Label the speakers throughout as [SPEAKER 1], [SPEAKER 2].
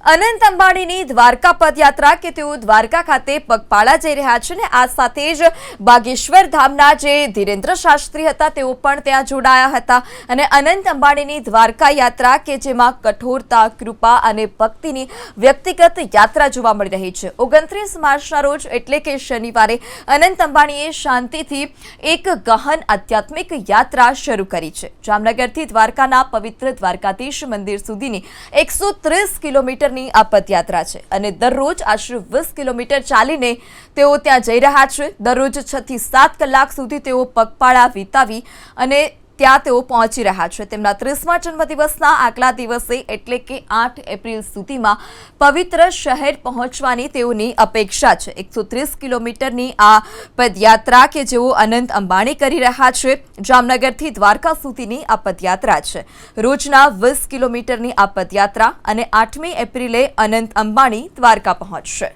[SPEAKER 1] અનંત અંબાણીની દ્વારકા પદયાત્રા કે તેઓ દ્વારકા ખાતે પગપાળા જઈ રહ્યા છે ને આ સાથે જ બાગેશ્વર ધામના જે ધીરેન્દ્ર શાસ્ત્રી હતા તેઓ પણ ત્યાં જોડાયા હતા અને અનંત અંબાણીની દ્વારકા યાત્રા કે જેમાં કઠોરતા, કૃપા અને ભક્તિની વ્યક્તિગત યાત્રા જોવા મળી રહી છે। 29 માર્ચના રોજ એટલે કે શનિવારે અનંત અંબાણીએ શાંતિથી એક ગહન આધ્યાત્મિક યાત્રા શરૂ કરી છે। જામનગરથી દ્વારકાના પવિત્ર દ્વારકાધીશ મંદિર સુધીની 130 કિલોમીટરની આ પદયાત્રા છે અને દરરોજ આશરે 20 કિલોમીટર ચાલીને તેઓ ત્યાં જઈ રહ્યા છે। દરરોજ 6 થી 7 કલાક સુધી તેઓ પગપાળા વિતાવી અને ત્યાં તેઓ પહોંચી રહ્યા છે। તેમના 30મા જન્મદિવસના આગલા દિવસે એટલે કે 8 એપ્રિલ સુધીમાં પવિત્ર શહેર પહોંચવાની તેઓની અપેક્ષા છે। 130 કિલોમીટરની આ પદયાત્રા કે જેઓ અનંત અંબાણી કરી રહ્યા છે। જામનગરથી દ્વારકા સુધીની આ પદયાત્રા છે। રોજના 20 કિલોમીટરની આ પદયાત્રા અને 8મી એપ્રિલે અનંત અંબાણી દ્વારકા પહોંચશે।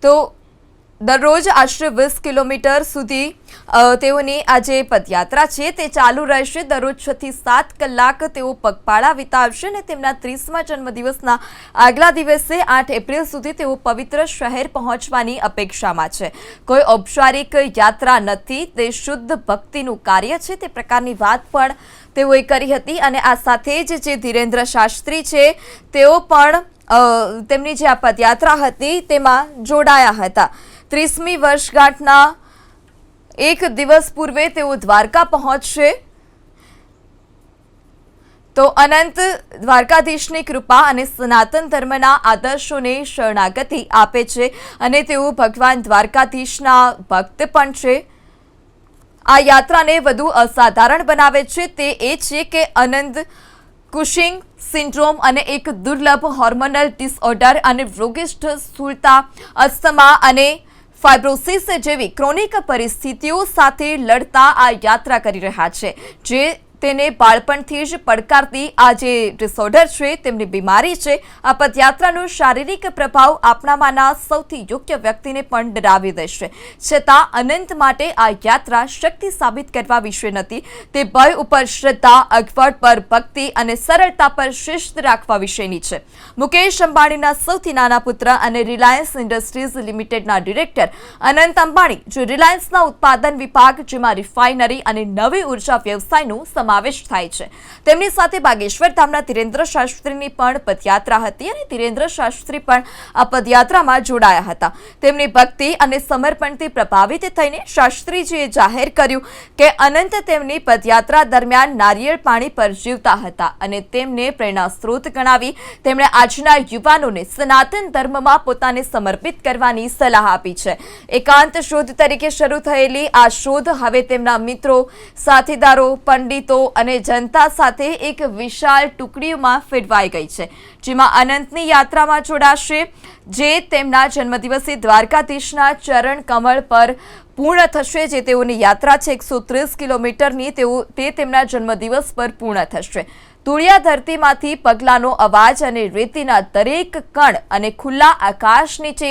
[SPEAKER 1] તો દરરોજ આશરે 20 કિલોમીટર સુધી તેઓની આ જે પદયાત્રા છે તે ચાલુ રહેશે। દરરોજ 6 થી 7 કલાક તેઓ પગપાળા વિતાવશે અને તેમના 30મા જન્મદિવસના આગલા દિવસે 8 એપ્રિલ સુધી તેઓ પવિત્ર શહેર પહોંચવાની અપેક્ષામાં છે। કોઈ ઔપચારિક યાત્રા નથી, તે શુદ્ધ ભક્તિનું કાર્ય છે, તે પ્રકારની વાત પણ તેઓએ કરી હતી અને આ સાથે જ જે ધીરેન્દ્ર શાસ્ત્રી છે તેઓ પણ તેમની જે આ પદયાત્રા હતી તેમાં જોડાયા હતા। 30મી વર્ષગાંઠના એક દિવસ પૂર્વે તેઓ દ્વારકા પહોંચશે તો અનંત દ્વારકાધીશની કૃપા અને સનાતન ધર્મના આદર્શોને શરણાગતિ આપે છે અને તેઓ ભગવાન દ્વારકાધીશના ભક્ત પણ છે। આ યાત્રાને વધુ અસાધારણ બનાવે છે તે એ છે કે અનંત કુશિંગ સિન્ડ્રોમ અને એક દુર્લભ હોર્મોનલ ડિસઓર્ડર અને રોગિષ્ઠ સ્થૂળતા, અસ્થમા અને ફાઇબ્રોસિસ જેવી ક્રોનિક પરિસ્થિતિઓ સાથે લડતા આ યાત્રા કરી રહ્યા છે, જે તેને બાળપણથી જ પડકારતી આ જે ડિસઓર્ડર છે તેમની બીમારી છે। આ પદયાત્રાનો શારીરિક પ્રભાવ આપણામાંના સૌથી યોગ્ય વ્યક્તિને પણ ડરાવી દેશે, છતાં અનંત માટે આ યાત્રા શક્તિ સાબિત કરવા વિશે નથી, તે ભય ઉપર શ્રદ્ધા, અગવડ પર ભક્તિ અને સરળતા પર શિસ્ત રાખવા વિશેની છે। મુકેશ અંબાણીના સૌથી નાના પુત્ર અને રિલાયન્સ ઇન્ડસ્ટ્રીઝ લિમિટેડના ડિરેક્ટર અનંત અંબાણી, જે રિલાયન્સના ઉત્પાદન વિભાગ જેમાં રિફાઇનરી અને નવી ઉર્જા વ્યવસાયનું સમાવેશ થાય છે, તેમની સાથે બાગેશ્વર ધામના ધીરેન્દ્ર શાસ્ત્રીની પણ પદયાત્રા હતી અને ધીરેન્દ્ર શાસ્ત્રી પણ આ પદયાત્રામાં જોડાયા હતા। તેમની ભક્તિ અને સમર્પણથી પ્રભાવિત થઈને શાસ્ત્રીજીએ જાહેર કર્યું કે અનંત તેમની પદયાત્રા દરમિયાન નારિયેળ પાણી પર જીવતા હતા અને તેમને પ્રેરણા સ્ત્રોત ગણાવી તેમણે આજના યુવાનોને સનાતન ધર્મમાં પોતાને સમર્પિત કરવાની સલાહ આપી છે। એકાંત શોધ તરીકે શરૂ થયેલી આ શોધ હવે તેમના મિત્રો, સાથીદારો, પંડિતો અને જનતા સાથે એક વિશાળ ટુકડીઓમાં ફેરવાઈ ગઈ છે, જેમાં અનંતની યાત્રામાં જોડાશે, જે તેમના જન્મદિવસે દ્વારકાધીશના ચરણ કમળ પર પૂર્ણ થશે। જે તેઓની યાત્રા છે 130 કિલોમીટરની, તે તેમના જન્મદિવસ પર પૂર્ણ થશે। ધૂળિયા ધરતીમાંથી પગલાંનો અવાજ અને રેતીના દરેક કણ અને ખુલ્લા આકાશ નીચે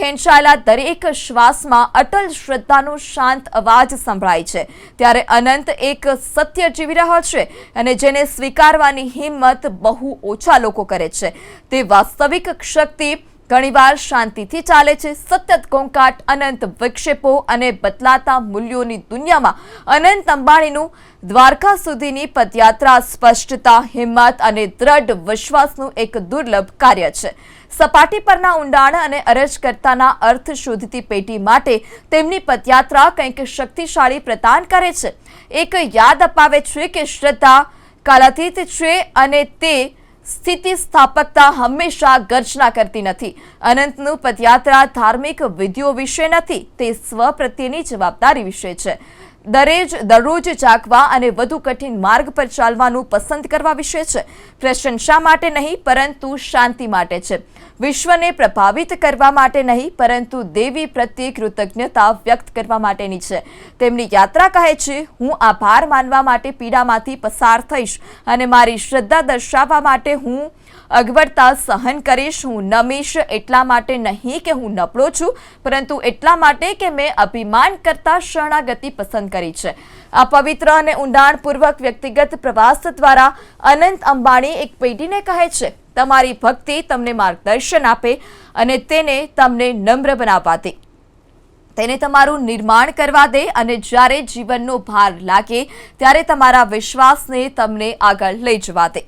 [SPEAKER 1] ખેંચાયેલા દરેક શ્વાસમાં અટલ શ્રદ્ધાનો શાંત અવાજ સંભળાય છે। ત્યારે અનંત એક સત્ય જીવી રહ્યો છે અને જેને સ્વીકારવાની હિંમત બહુ ઓછા લોકો કરે છે। તે વાસ્તવિક શક્તિ ઘણીવાર શાંતિથી ચાલે છે। સતત ઘોંઘાટ, અનંત વિક્ષેપો અને બદલાતા મૂલ્યોની દુનિયામાં અનંત અંબાણીનું દ્વારકા સુધીની પદયાત્રા સ્પષ્ટતા, હિંમત અને દ્રઢ વિશ્વાસનું એક દુર્લભ કાર્ય છે। સપાટી પરના ઊંડાણ અને અરજકર્તાના અર્થ શોધતી પેઢી માટે તેમની પદયાત્રા કંઈક શક્તિશાળી પ્રદાન કરે છે। એક યાદ અપાવે છે કે શ્રદ્ધા કાલાતીત છે અને તે સ્થિતિસ્થાપકતા હંમેશા ગર્જના કરતી નથી। અનંતનું પદયાત્રા ધાર્મિક વિધિઓ વિશે નથી, તે સ્વ પ્રત્યેની જવાબદારી વિશે છે। દરરોજ જાગવા અને વધુ કઠિન માર્ગ પર ચાલવાનું પસંદ કરવા વિશે છે। પ્રશંસા માટે નહીં પરંતુ શાંતિ માટે છે। વિશ્વને પ્રભાવિત કરવા માટે નહીં પરંતુ દેવી પ્રત્યે કૃતજ્ઞતા વ્યક્ત કરવા માટેની છે। તેમની યાત્રા કહે છે, હું આભાર માનવા માટે પીડામાંથી પસાર થઈશ અને મારી શ્રદ્ધા દર્શાવવા માટે હું અગવડતા સહન કરીશ। હું નમીશ એટલા માટે નહીં કે હું નબળો છું, પરંતુ એટલા માટે કે મેં અભિમાન કરતા શરણાગતિ પસંદ પસંદ કરી છે। આ પવિત્ર અને ઊંડાણપૂર્વક વ્યક્તિગત પ્રવાસ દ્વારા અનંત અંબાણી એક પેઢીને કહે છે, તમારી ભક્તિ તમને માર્ગદર્શન આપે અને તેને તમને નમ્ર બનાવવા દે, તેને તમારું નિર્માણ કરવા દે અને જ્યારે જીવનનો ભાર લાગે ત્યારે તમારા વિશ્વાસને તમને આગળ લઈ જવા દે।